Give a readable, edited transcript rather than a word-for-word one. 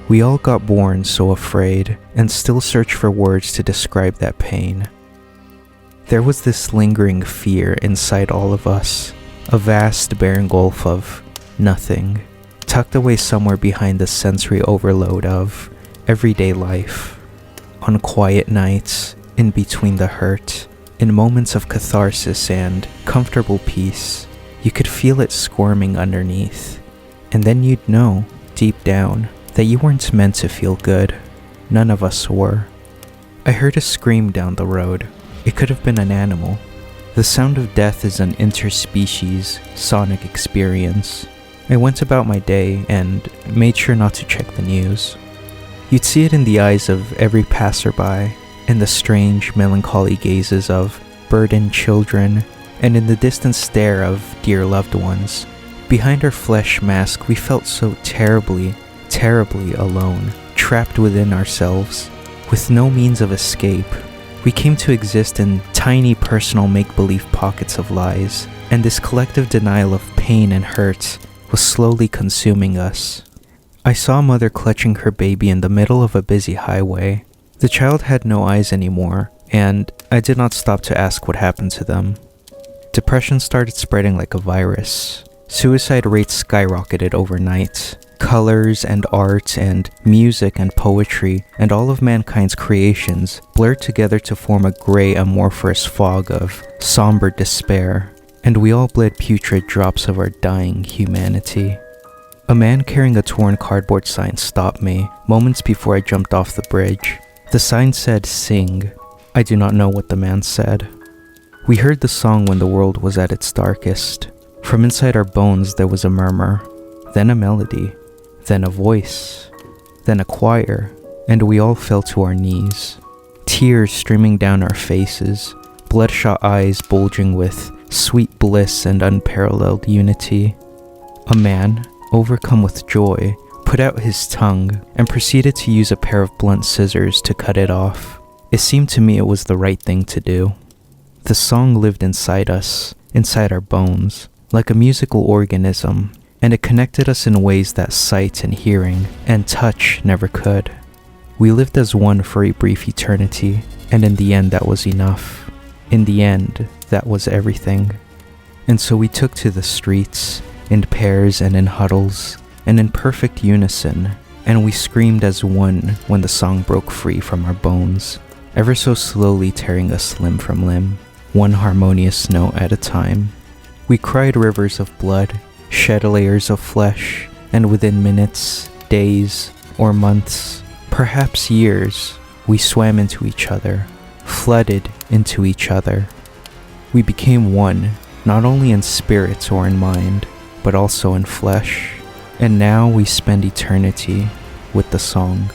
We all got born so afraid and still search for words to describe that pain. There was this lingering fear inside all of us, a vast barren gulf of nothing, tucked away somewhere behind the sensory overload of everyday life. On quiet nights, in between the hurt, in moments of catharsis and comfortable peace, you could feel it squirming underneath. And then you'd know, deep down, that you weren't meant to feel good. None of us were. I heard a scream down the road. It could have been an animal. The sound of death is an interspecies sonic experience. I went about my day and made sure not to check the news. You'd see it in the eyes of every passerby, in the strange, melancholy gazes of burdened children, and in the distant stare of dear loved ones. Behind our flesh mask, we felt so terribly alone, trapped within ourselves, with no means of escape. We came to exist in tiny personal make-believe pockets of lies, and this collective denial of pain and hurt was slowly consuming us. I saw a mother clutching her baby in the middle of a busy highway. The child had no eyes anymore, and I did not stop to ask what happened to them. Depression started spreading like a virus. Suicide rates skyrocketed overnight. Colors and art and music and poetry and all of mankind's creations blurred together to form a gray amorphous fog of somber despair, and we all bled putrid drops of our dying humanity. A man carrying a torn cardboard sign stopped me moments before I jumped off the bridge. The sign said, "Sing." I do not know what the man said. We heard the song when the world was at its darkest. From inside our bones there was a murmur, then a melody, then a voice, then a choir, and we all fell to our knees. Tears streaming down our faces, bloodshot eyes bulging with sweet bliss and unparalleled unity. A man, overcome with joy, put out his tongue and proceeded to use a pair of blunt scissors to cut it off. It seemed to me it was the right thing to do. The song lived inside us, inside our bones, like a musical organism, and it connected us in ways that sight and hearing and touch never could. We lived as one for a brief eternity, and in the end that was enough. In the end, that was everything. And so we took to the streets, in pairs and in huddles, and in perfect unison, and we screamed as one when the song broke free from our bones, ever so slowly tearing us limb from limb, one harmonious note at a time. We cried rivers of blood, shed layers of flesh, and within minutes, days, or months, perhaps years, we swam into each other, flooded into each other. We became one, not only in spirit or in mind, but also in flesh. And now we spend eternity with the song.